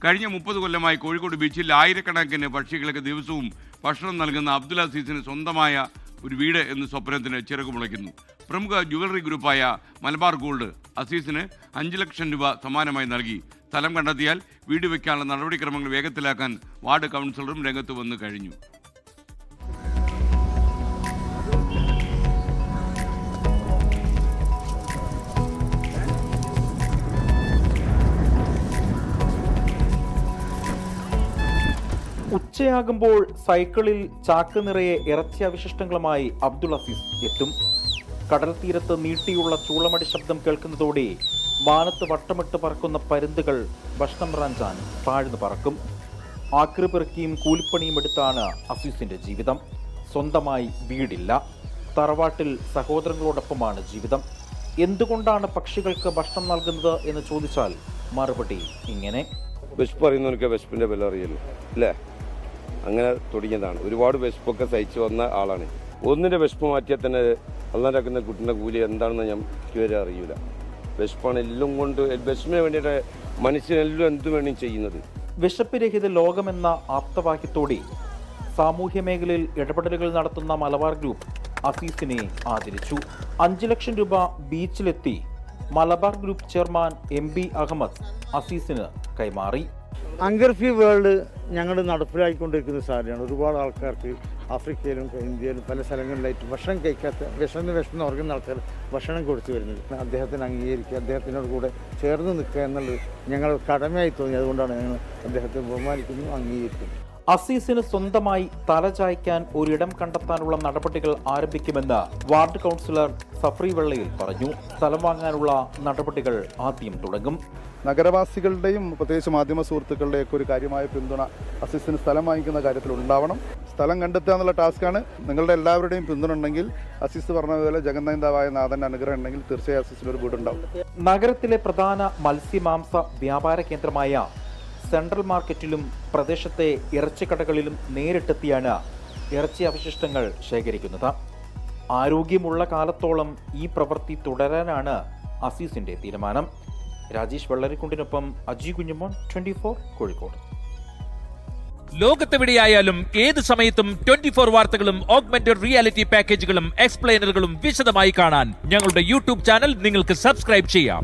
കഴിഞ്ഞ 30 കൊല്ലമായി കോഴിക്കോട് ബീച്ചിൽ ആയിരക്കണക്കിന് പക്ഷികൾക്ക് ദിവസവും ഭക്ഷണം നൽകുന്ന അബ്ദുൽ അസീസിന് സ്വന്തമായ ഒരു വീട് എന്ന സ്വപ്നത്തിന് ചിറകുമുളയ്ക്കുന്നു. പ്രമുഖ ജ്വല്ലറി ഗ്രൂപ്പായ മലബാർ ഗോൾഡ് അസീസിന് 5 ലക്ഷം രൂപ സമ്മാനമായി നൽകി. സ്ഥലം കണ്ടെത്തിയാൽ വീട് വയ്ക്കാനുള്ള നടപടിക്രമങ്ങൾ വേഗത്തിലാക്കാൻ വാർഡ് കൗൺസിലറും രംഗത്ത് വന്നു കഴിഞ്ഞു. ഉച്ചയാകുമ്പോൾ സൈക്കിളിൽ ചാക്ക് നിറയെ ഇറച്ചി അവശിഷ്ടങ്ങളുമായി അബ്ദുൽ അസീസ് എത്തും. കടൽ തീരത്ത് നീട്ടിയുള്ള ചൂളമടി ശബ്ദം കേൾക്കുന്നതോടെ വാനത്ത് വട്ടമിട്ട് പറക്കുന്ന പരുന്തുകൾ ഭക്ഷണം റാഞ്ചാൻ താഴ്ന്നു പറക്കും. ആക്രിപെറുക്കിയും കൂലിപ്പണിയും എടുത്താണ് അസീസിന്റെ ജീവിതം. സ്വന്തമായി വീടില്ല. തറവാട്ടിൽ സഹോദരങ്ങളോടൊപ്പമാണ് ജീവിതം. എന്തുകൊണ്ടാണ് പക്ഷികൾക്ക് ഭക്ഷണം നൽകുന്നത് എന്ന് ചോദിച്ചാൽ മറുപടി ഇങ്ങനെ: വിശപ്പ് അറിയുന്നവർക്ക് വിശപ്പിന്റെ വില അറിയല്ലോ അല്ലേ? അങ്ങനെ തുടങ്ങിയതാണ്. ഒരുപാട് വിശപ്പൊക്കെ സഹിച്ചു വന്ന ആളാണ്. ഒന്നിന്റെ വിശപ്പ് മാറ്റിയാൽ തന്നെ അള്ളാണ്ടാക്കുന്ന കുട്ടിന്റെ കൂലി എന്താണെന്ന് ഞാൻ ഇതുവരെ അറിയൂല. വിശപ്പാണ് എല്ലാം കൊണ്ട്, വിശപ്പിന് വേണ്ടിയിട്ട് മനുഷ്യനെല്ലാം എന്തു വേണം ചെയ്യുന്നത്. വിശപ്പ് രഹിത ലോകമെന്ന ആപ്തവാക്യത്തോടെ സാമൂഹ്യ മേഖലയിൽ ഇടപെടലുകൾ നടത്തുന്ന മലബാർ ഗ്രൂപ്പ് അസീസിനെ ആദരിച്ചു. 5 ലക്ഷം രൂപ ബീച്ചിലെത്തി Malabar group chairman MB Ahammed അസീസിന് കൈമാറി. ഹങ്കർ ഫ്രീ വേൾഡ് ഞങ്ങൾ നടപ്പിലാക്കിക്കൊണ്ടിരിക്കുന്ന സാധനമാണ്. ഒരുപാട് ആൾക്കാർക്ക് ആഫ്രിക്കയിലും ഇന്ത്യയിലും പല സ്ഥലങ്ങളിലായിട്ട് ഭക്ഷണം കഴിക്കാത്ത വിശന്ന് ഉറങ്ങുന്ന ആൾക്കാർ ഭക്ഷണം കൊടുത്തു വരുന്നത്. അദ്ദേഹത്തിന് അംഗീകരിക്കുക, അദ്ദേഹത്തിനോട് കൂടെ ചേർന്ന് നിൽക്കുക എന്നുള്ളത് ഞങ്ങൾ കടമയായി തോന്നി. അതുകൊണ്ടാണ് ഞങ്ങൾ അദ്ദേഹത്തെ ബഹുമാനിക്കുന്നു, അംഗീകരിക്കുന്നു. അസീസിന് സ്വന്തമായി തലചായ്ക്കാൻ ഒരിടം കണ്ടെത്താനുള്ള നടപടികൾ ആരംഭിക്കുമെന്ന് വാർഡ് കൗൺസിലർ സഫ്രി വെള്ളയിൽ പറഞ്ഞു. സ്ഥലം വാങ്ങാനുള്ള നടപടികൾ ആദ്യം തുടങ്ങും. നഗരവാസികളുടെയും പ്രത്യേകിച്ച് മാധ്യമ സുഹൃത്തുക്കളുടെയൊക്കെ ഒരു കാര്യമായ പിന്തുണ അസീസിന് സ്ഥലം വാങ്ങിക്കുന്ന കാര്യത്തിൽ ഉണ്ടാവണം. സ്ഥലം കണ്ടെത്തുക എന്നുള്ള ടാസ്ക്കാണ്. നിങ്ങളുടെ എല്ലാവരുടെയും പിന്തുണ ഉണ്ടെങ്കിൽ, അസീസ് പറഞ്ഞതുപോലെ ജഗന്നൈന്താവായ നാഥന്റെ അനുഗ്രഹം ഉണ്ടെങ്കിൽ തീർച്ചയായും അസീസിന് ഒരു വീടുണ്ടാവും. നഗരത്തിലെ പ്രധാന മത്സ്യമാംസ വ്യാപാര കേന്ദ്രമായ സെൻട്രൽ മാർക്കറ്റിലും പ്രദേശത്തെ ഇറച്ചിക്കടകളിലും നേരിട്ടെത്തിയാണ് ഇറച്ചി അവശിഷ്ടങ്ങൾ ശേഖരിക്കുന്നത്. ആരോഗ്യമുള്ള കാലത്തോളം ഈ പ്രവൃത്തി തുടരാനാണ് അസീസിന്റെ തീരുമാനം. രാജേഷ് വെള്ളരിക്കുണ്ടിനൊപ്പം അജി കുഞ്ഞുമോൻ, 24 കോഴിക്കോട്. ലോകത്തെവിടെയായാലും ഏത് സമയത്തും 24 വാർത്തകളും ഓഗ്മെന്റഡ് റിയാലിറ്റി പാക്കേജുകളും എക്സ്പ്ലെയിനറുകളും വിശദമായി കാണാൻ ഞങ്ങളുടെ യൂട്യൂബ് ചാനൽ നിങ്ങൾക്ക് സബ്സ്ക്രൈബ് ചെയ്യാം.